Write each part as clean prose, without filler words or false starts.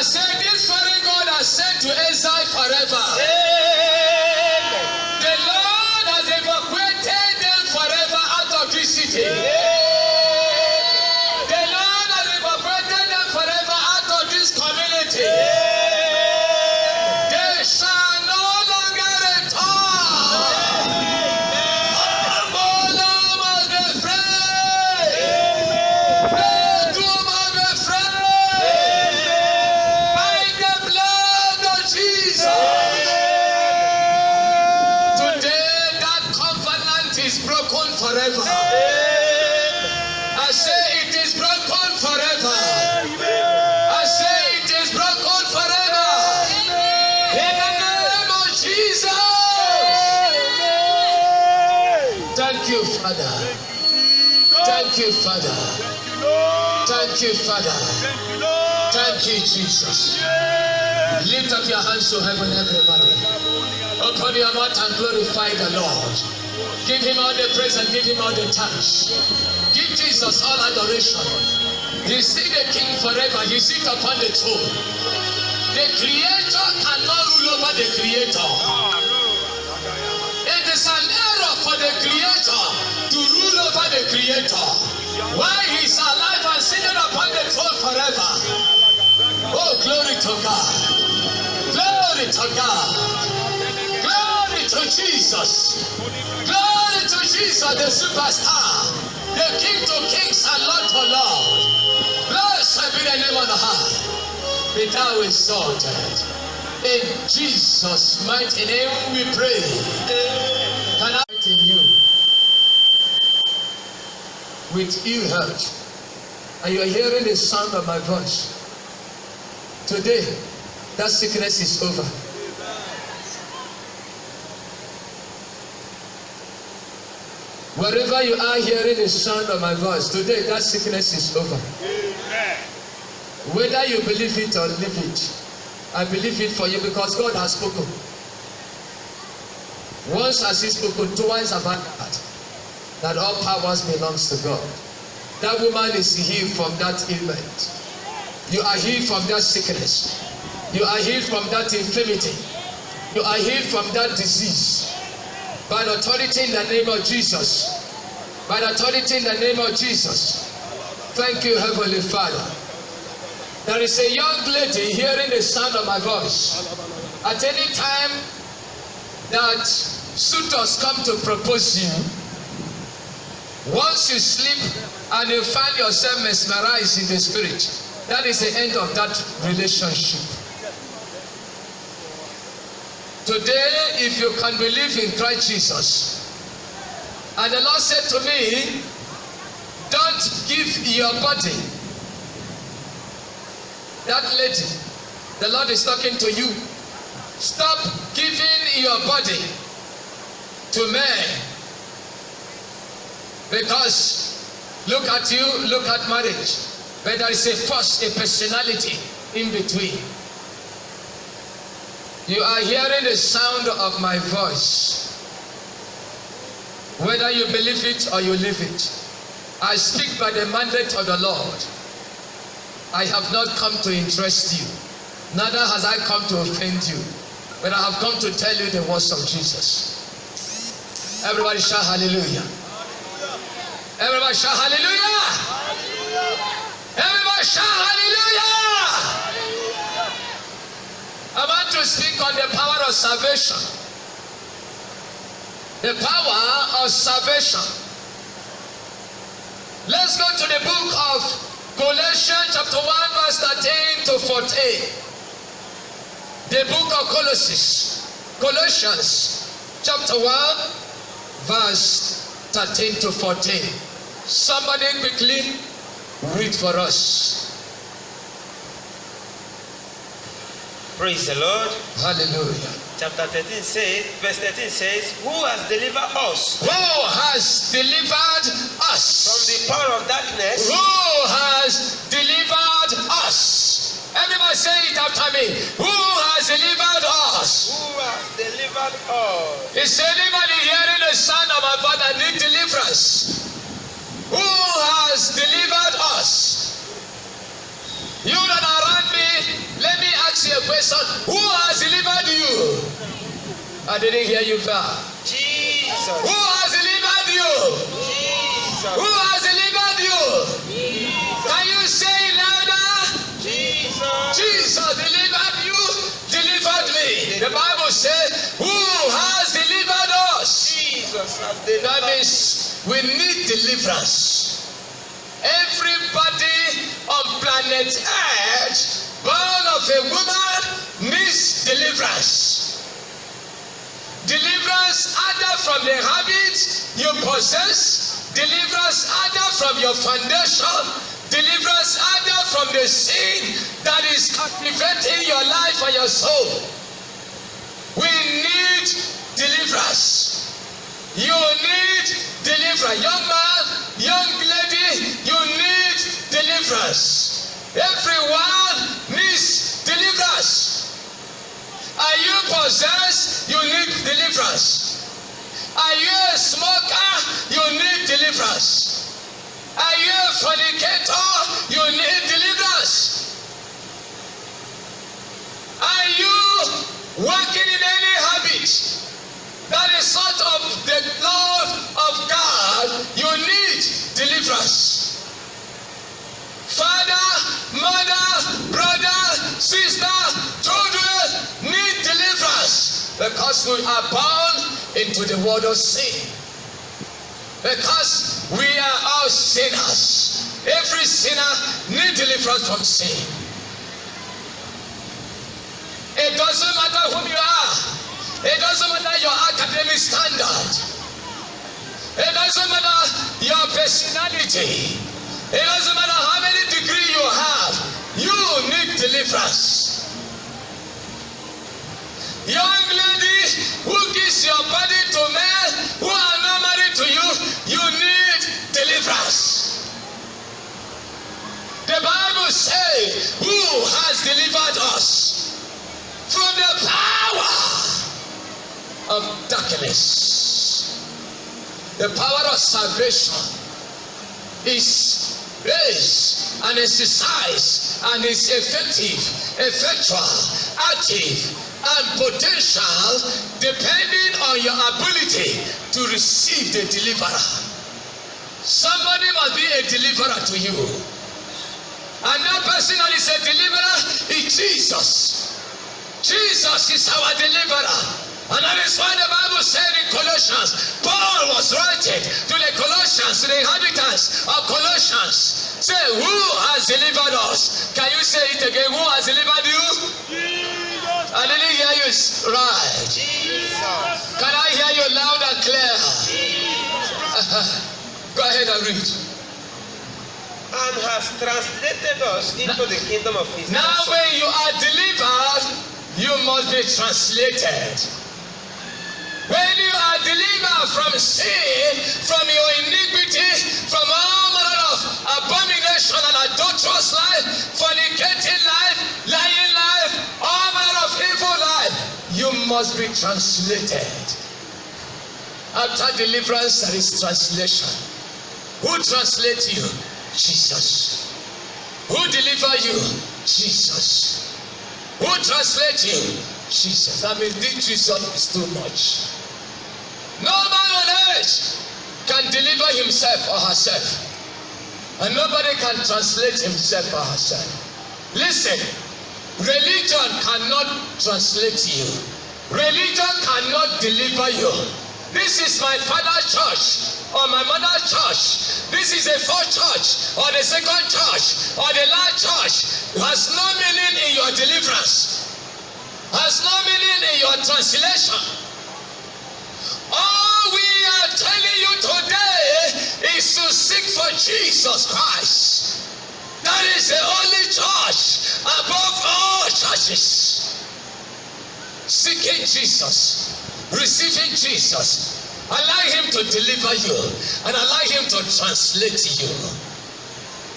said, this very God has said to exile forever. The Lord has evacuated them forever out of this city. The Lord has evacuated them forever out of this community. They shall no longer return. Ambola must be free. Edu must be free. By the blood of Jesus. Today that covenant is broken forever. I say it is broken forever. I say it is broken forever. In the name of Jesus. Thank you, Father. Thank you, Father. Thank you, Father. Thank you, Jesus. Lift up your hands to heaven, everybody. Open your mouth and glorify the Lord. Give him all the praise and give him all the thanks. Give Jesus all adoration. He is the King forever. He sits upon the throne. The Creator cannot rule over the Creator. It is an error for the Creator to rule over the Creator. Why he is alive and sitting upon the throne forever. Oh, glory to God. Glory to God. Glory to Jesus. Glory to Jesus, the superstar. The King to kings and Lord to lords. Blessed be the name of the high. Be thou exalted. In Jesus' mighty name we pray. Can I in you with ill health, and you are hearing the sound of my voice? Today, that sickness is over. Wherever you are hearing the sound of my voice, today that sickness is over. Amen. Whether you believe it or leave it, I believe it for you because God has spoken. Once has he spoken, twice have I heard that all powers belongs to God. That woman is healed from that ailment. You are healed from that sickness. You are healed from that infirmity. You are healed from that disease. By the authority in the name of Jesus. By the authority in the name of Jesus. Thank you, Heavenly Father. There is a young lady hearing the sound of my voice. At any time that suitors come to propose you, once you sleep and you find yourself mesmerized in the spirit, that is the end of that relationship. Today, if you can believe in Christ Jesus, and the Lord said to me, don't give your body. That lady, the Lord is talking to you. Stop giving your body to men. Because look at you, look at marriage. But there is a force, a personality in between. You are hearing the sound of my voice. Whether you believe it or you leave it, I speak by the mandate of the Lord. I have not come to interest you, neither has I come to offend you, but I have come to tell you the words of Jesus. Everybody shout hallelujah. Everybody shout hallelujah. Everybody shout hallelujah. I want to speak on the power of salvation. The power of salvation. Let's go to the book of Colossians chapter 1 verse 13 to 14. The book of Colossians chapter 1 verse 13 to 14. Somebody quickly read for us. Praise the Lord. Hallelujah. Chapter 13 says, verse 13 says, who has delivered us? Who has delivered us? From the power of darkness. Who has delivered us? Everybody say it after me. Who has delivered us? Who has delivered us? Is anybody hearing the sound of my voice that need deliverance? Who has delivered us? You that are around me, let I didn't hear you back. Jesus. Who has delivered you? Jesus. Who has delivered you? Jesus. Can you say it louder? Jesus. Jesus delivered you, delivered me. The Bible says, who has delivered us? Jesus has delivered. That means we need deliverance. Everybody on planet Earth, born of a woman, needs deliverance. Deliverance either from the habits you possess, deliverance either from your foundation, deliverance either from the sin that is captivating your life and your soul. We need deliverance. You need deliverance. Young man, young lady, you need deliverance. Everyone needs deliverance. Are you possessed? You need deliverance. Are you a smoker? You need deliverance. Are you a fornicator? You need deliverance. Are you working in any habit that is sort of the love of God? You need deliverance. Father, mother, brother, sister, children need deliverance because we are born into the world of sin. Because we are all sinners. Every sinner needs deliverance from sin. It doesn't matter who you are. It doesn't matter your academic standard. It doesn't matter your personality. It doesn't matter how many degrees you have. You need deliverance. Young lady who gives your body to men who are not married to you, you need deliverance. The Bible says, who has delivered us from the power of darkness? The power of salvation is raised and exercised and is effectual, active, and potential depending on your ability to receive the deliverer. Somebody must be a deliverer to you. And that person that is a deliverer is Jesus. Jesus is our deliverer. And that is why the Bible said in Colossians, Paul was writing to the Colossians, to the inhabitants of Colossians, say, who has delivered us? Can you say it again? Who has delivered you? Jesus. I didn't hear you right. Jesus. Can I hear you loud and clear? Go ahead and read. And has translated us into the kingdom of his. Now when you are delivered, you must be translated. When you are delivered from sin, from your iniquity, from all manner of abomination and adulterous life, fornicating life, lying life, all manner of evil life, you must be translated. After deliverance, there is translation. Who translates you? Jesus. Who delivers you? Jesus. Who translates you? Jesus. I mean, this Jesus is too much. No man on earth can deliver himself or herself. And nobody can translate himself or herself. Listen, religion cannot translate you. Religion cannot deliver you. This is my father's church or my mother's church. This is the first church or the second church or the last church. It has no meaning in your deliverance. Has no meaning in your translation. All we are telling you today is to seek for Jesus Christ. That is the only church above all churches. Seeking Jesus, receiving Jesus, allow him to deliver you and allow him to translate you.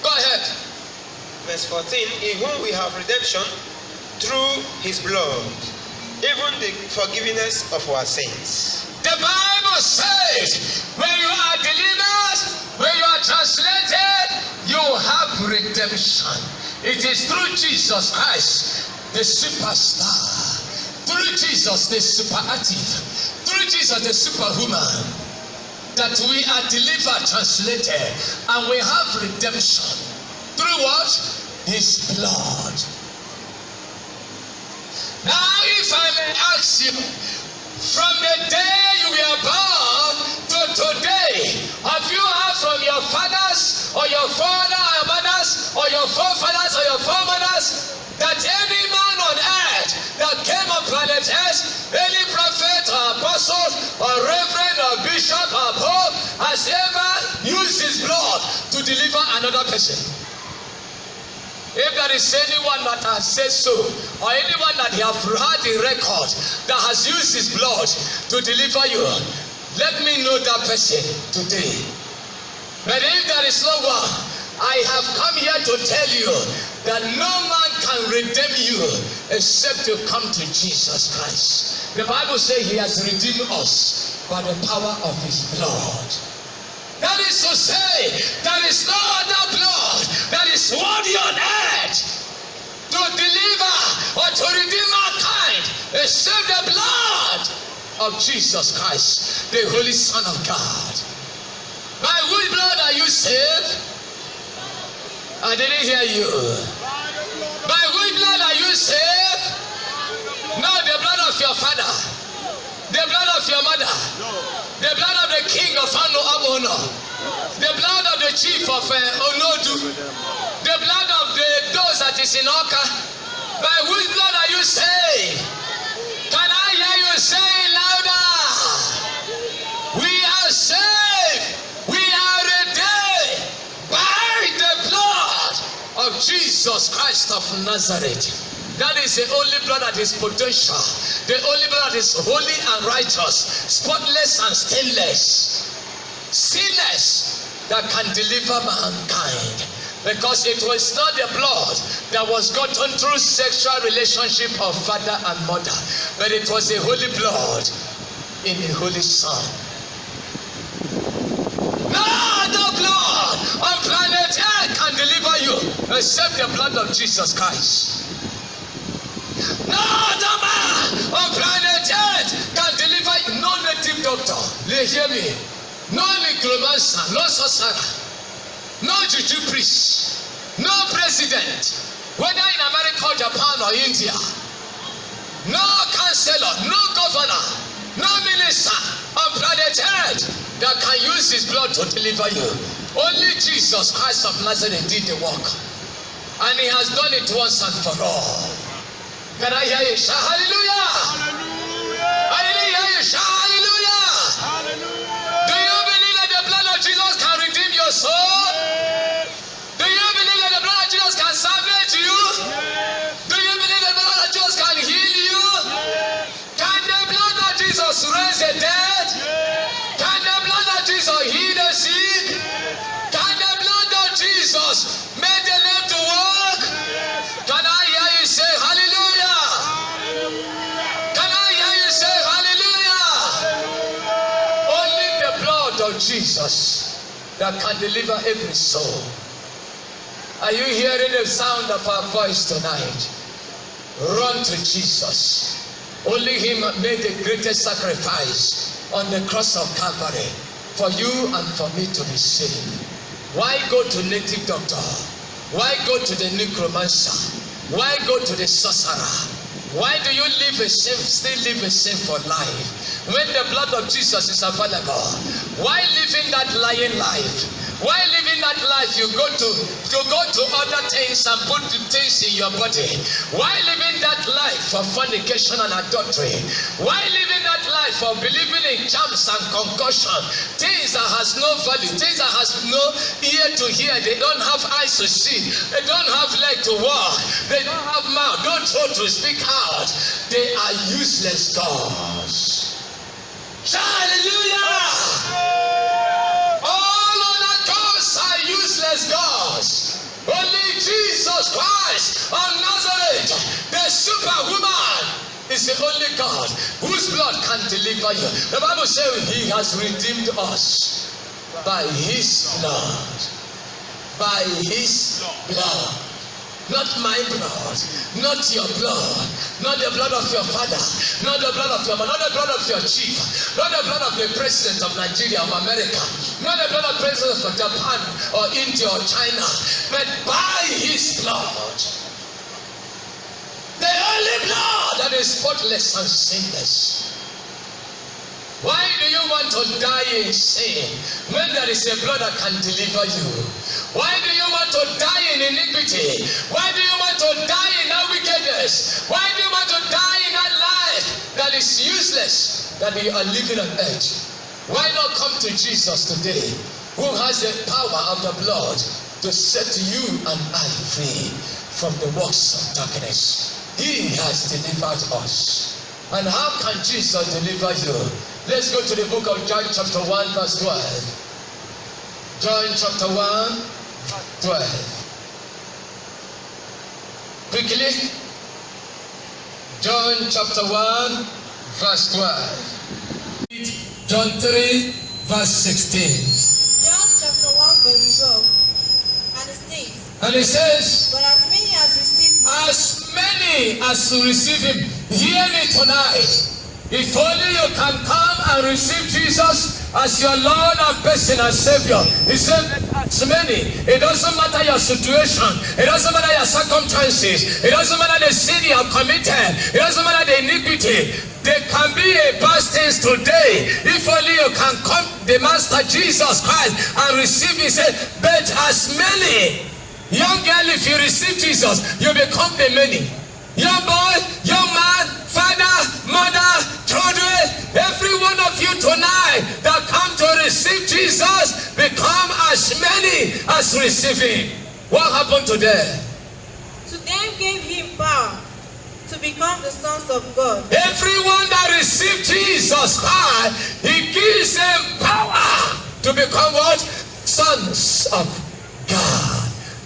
Go ahead. Verse 14, in whom we have redemption through his blood, even the forgiveness of our sins. The Bible says, when you are delivered, when you are translated, you have redemption. It is through Jesus Christ, the superstar. Through Through Jesus, the superactive. Through Jesus, the superhuman. That we are delivered, translated, and we have redemption. Through what? His blood. Now, if I may ask you, from the day you were born to today, have you heard from your fathers or your father or mothers or your forefathers or your foremothers that any man on earth that came on planet Earth, any prophet or apostle or reverend or bishop or pope has ever used his blood to deliver another person? If there is anyone that has said so, or anyone that you have had a record that has used his blood to deliver you, let me know that person today. But if there is no one, I have come here to tell you that no man can redeem you except you come to Jesus Christ. The Bible says he has redeemed us by the power of his blood. That is to say, there is no other blood that is worthy on earth to deliver or to redeem mankind except the blood of Jesus Christ, the Holy Son of God. By which blood are you saved? I didn't hear you. By which blood are you saved? No, the blood of your father, the blood of your mother, the blood of the king of Ano Abono, the blood of the chief of Onodu, the blood of those that is in Oka. By which blood are you saved? Can I hear you say it louder? We are saved. We are redeemed by the blood of Jesus Christ of Nazareth. That is the only blood that is potential. The only blood that is holy and righteous, spotless and stainless, sinless, that can deliver mankind. Because it was not the blood that was gotten through sexual relationship of father and mother, but it was the holy blood in the Holy Son. No other blood on planet Earth can deliver you except the blood of Jesus Christ. No other man on planet Earth can deliver you. No native doctor, they hear me. No necromancer, no sorcerer, no juju priest, no president, whether in America, Japan, or India, no counselor, no governor, no minister on planet Earth that can use his blood to deliver you. Only Jesus Christ of Nazareth did the work, and he has done it once and for all. Can I hear you shout hallelujah? Hallelujah! I didn't hear you shout hallelujah! Hallelujah! Do you believe that the blood of Jesus can redeem your soul? Yes. Do you believe that the blood of Jesus can salvage you? Yes. Do you believe that the blood of Jesus can heal you? Yes. Can the blood of Jesus raise the dead? Yes. Can the blood of Jesus heal the sick? Yes. Can the blood of Jesus make the lame to walk? Yes. Can I hear you say hallelujah? Jesus that can deliver every soul. Are you hearing the sound of our voice tonight? Run to Jesus. Only him made the greatest sacrifice on the cross of Calvary for you and for me to be saved. Why go to native doctor? Why go to the necromancer? Why go to the sorcerer? Why do you still live a sinful life when the blood of Jesus is available? Why living that lying life? Why living that life you go to other things and put things in your body? Why living that life for fornication and adultery? Why living that life for believing in charms and concussion? Things that has no value, things that has no ear to hear, they don't have eyes to see, they don't have leg to walk, they don't have mouth, don't throat to speak out. They are useless gods. Hallelujah! Gods. Only Jesus Christ of Nazareth, the superwoman, is the only God whose blood can deliver you. The Bible says he has redeemed us by his blood. By his blood. Not my blood, not your blood, not the blood of your father, not the blood of your mother, not the blood of your chief, not the blood of the president of Nigeria, of America, not the blood of presidents of Japan or India or China, but by his blood. The only blood that is spotless and sinless. Why do you want to die in sin when there is a blood that can deliver you? Why do you want to die in iniquity? Why do you want to die in that wickedness? Why do you want to die in that life that is useless that you are living on earth? Why not come to Jesus today, who has the power of the blood to set you and I free from the works of darkness? He has delivered us. And how can Jesus deliver you? Let's go to the book of John chapter 1 verse 12. John chapter 1 12. Quickly. John chapter 1 verse 12. John 3 verse 16. John chapter 1 verse 12. And it says, but as many as receive him, as many as receive him, hear me tonight. If only you can come and receive Jesus as your Lord and personal Savior. He said, as many. It doesn't matter your situation. It doesn't matter your circumstances. It doesn't matter the sin you have committed. It doesn't matter the iniquity. There can be a past tense today. If only you can come the Master Jesus Christ and receive him. He said, but as many. Young girl, if you receive Jesus, you become the many. Young boy, young man, father, mother, children, every one of you tonight that come to receive Jesus, become as many as receive him. What happened to them? To them gave him power to become the sons of God. Everyone that received Jesus Christ, he gives them power to become what? Sons of God.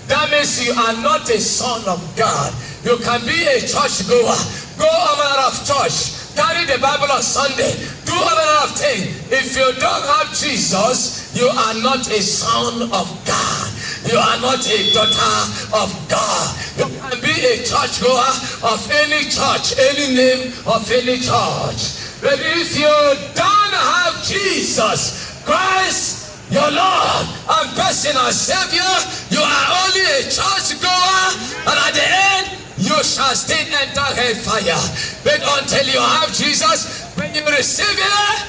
That means you are not a son of God. You can be a church goer. Go out of church. Carry the Bible on Sunday. Do a lot of things. If you don't have Jesus, you are not a son of God. You are not a daughter of God. You can be a church goer of any church, any name of any church. But if you don't have Jesus Christ, your Lord and personal Savior, you are only a church goer, and at the end, you shall still enter hellfire. But until you have Jesus, when you receive it,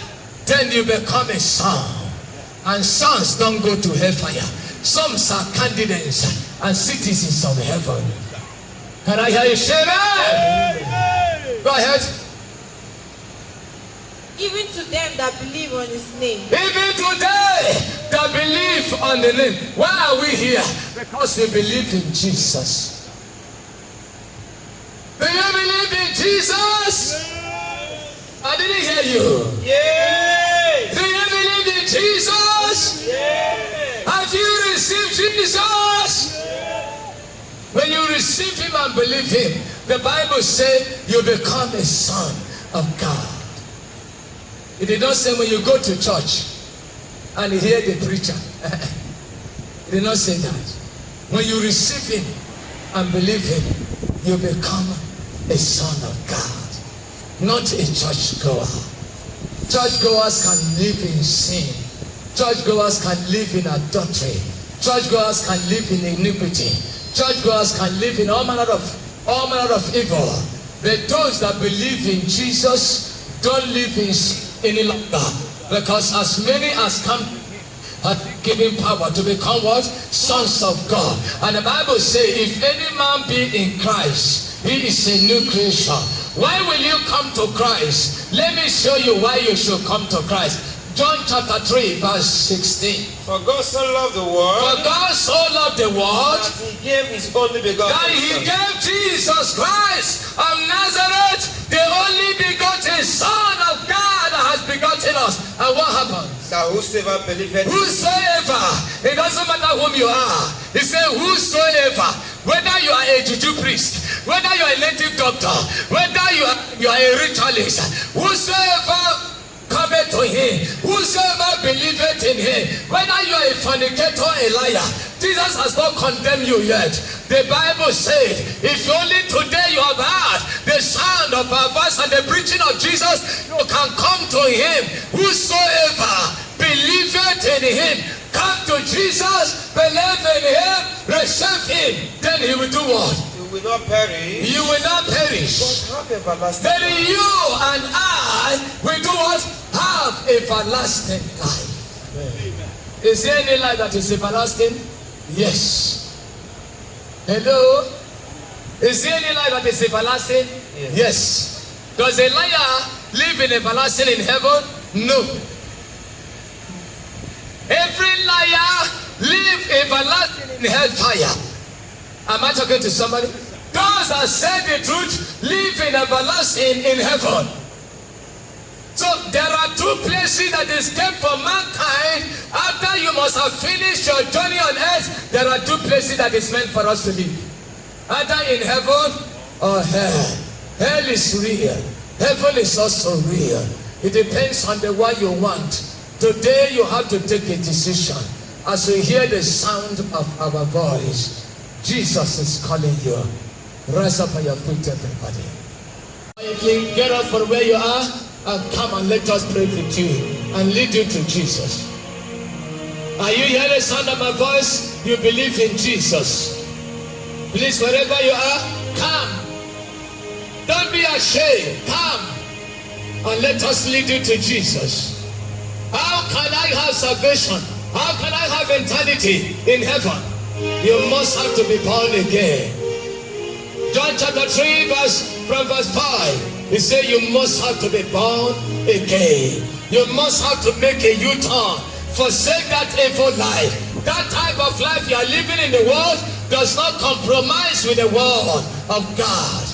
then you become a son. And sons don't go to hellfire. Sons are candidates and citizens of heaven. Can I hear you say that? Go ahead. Even to them that believe on his name. Even today, that believe on the name. Why are we here? Because we believe in Jesus. Do you believe in Jesus? I didn't hear you. Yes. Do you believe in Jesus? Yes. Have you received Jesus? When you receive him and believe him, the Bible says you become a son of God. It did not say when you go to church and you hear the preacher. It did not say that. When you receive him and believe him, you become a son of God, not a church goer. Church goers can live in sin. Church goers can live in adultery. Church goers can live in iniquity. Church goers can live in all manner of evil. But those that believe in Jesus don't live in sin any longer, because as many as come have given power to become what? Sons of God. And the Bible says, if any man be in Christ, he is a new creation. Why will you come to Christ? Let me show you why you should come to Christ. John chapter 3 verse 16. For God so loved the world, For God so loved the world that he gave his only begotten that he Son. gave Jesus Christ of Nazareth, the only begotten Son of God that has begotten us. And what happened? That whosoever believeth, Whosoever, it doesn't matter whom you are. He said, whosoever, whether you are a juju priest, whether you are a native doctor, whether you are a ritualist, whosoever cometh to him, whosoever believeth in him, whether you are a fornicator, a liar, Jesus has not condemned you yet. The Bible said, if only today you have heard the sound and the preaching of Jesus, you can come to him. Whosoever believeth in him, come to Jesus, believe in him, receive him, then he will do what? You will not perish. You will not perish. But have everlasting Then life. you and I will do what? Have everlasting life. Is there any life that is everlasting? Yes. Hello? Is there any life that is everlasting? Yes. Does a liar live in everlasting in heaven? No. Every liar live everlasting in hellfire. Am I talking to somebody? Those that say the truth live in everlasting in heaven. So there are two places that escape from mankind. After you must have finished your journey on earth, there are two places that is meant for us to live. Either in heaven or hell. Hell is real. Heaven is also real. It depends on the one you want. Today you have to take a decision. As you hear the sound of our voice, Jesus is calling you. Rise up on your feet, everybody. You can get up from where you are and come and let us pray with you and lead you to Jesus. Are you hearing the sound of my voice? You believe in Jesus. Please, wherever you are, come. Don't be ashamed. Come and let us lead you to Jesus. How can I have salvation? How can I have eternity in heaven? You must have to be born again. John chapter 3 from verse 5. He said you must have to be born again. You must have to make a U-turn. Forsake that evil life. That type of life you are living in the world does not compromise with the word of God.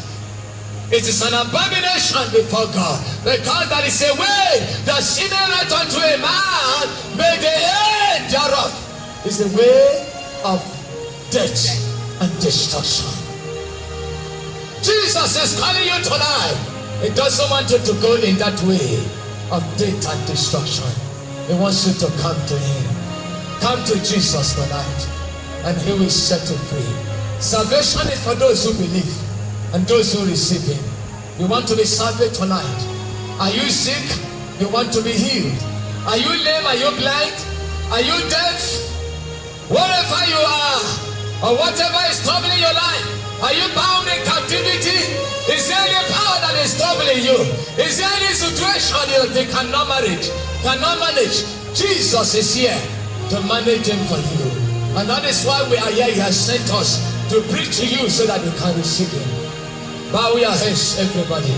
It is an abomination before God. Because that is a way that sinneth unto a man, but the end thereof is the way of death and destruction. Jesus is calling you tonight. He doesn't want you to go in that way of death and destruction. He wants you to come to him. Come to Jesus tonight, and he will set you free. Salvation is for those who believe and those who receive him. You want to be saved tonight. Are you sick? You want to be healed. Are you lame? Are you blind? Are you deaf? Wherever you are, or whatever is troubling your life, are you bound in captivity? Is there any power that is troubling you? Is there any situation they cannot manage? Jesus is here to manage them for you. And that is why we are here. He has sent us to preach to you so that you can receive him. Bow your heads, everybody.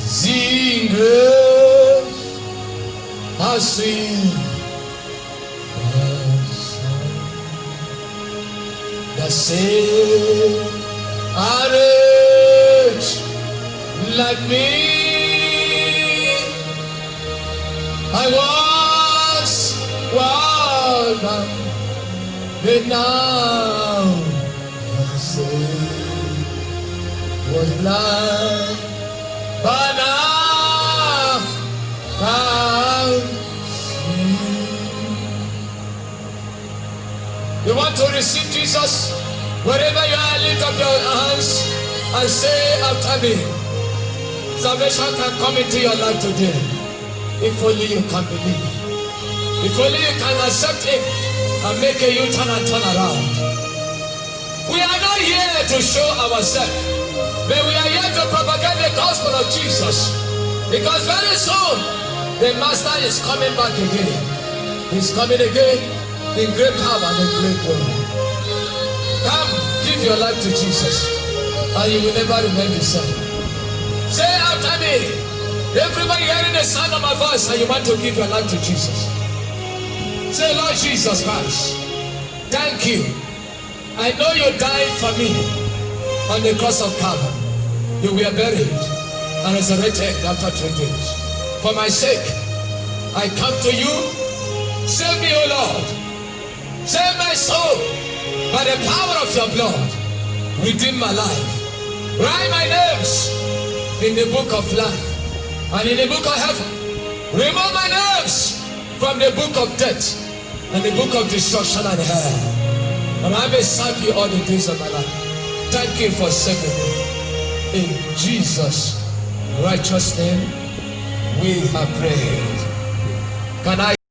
Amazing grace, how sweet the same are rich like me. I was wild, but now I say was blind, but now I see. You want to receive Jesus? Wherever you are, lift up your hands and say after me. Salvation can come into your life today. If only you can believe. If only you can accept him and make a U-turn and turn around. We are not here to show ourselves, but we are here to propagate the gospel of Jesus. Because very soon, the Master is coming back again. He's coming again in great power and in great glory. Come, give your life to Jesus, and you will never remain the same. Say after me. Everybody hearing the sound of my voice, and you want to give your life to Jesus. Say, Lord Jesus Christ, thank you. I know you died for me on the cross of Calvary. You were buried and resurrected after 3 days. For my sake, I come to you. Save me, O Lord. Save my soul by by the power of your blood, redeem my life. Write my names in the book of life and in the book of heaven. Remove my names from the book of death and the book of destruction and hell. And I may serve you all the days of my life. Thank you for saving me. In Jesus' righteous name, we have prayed. Can I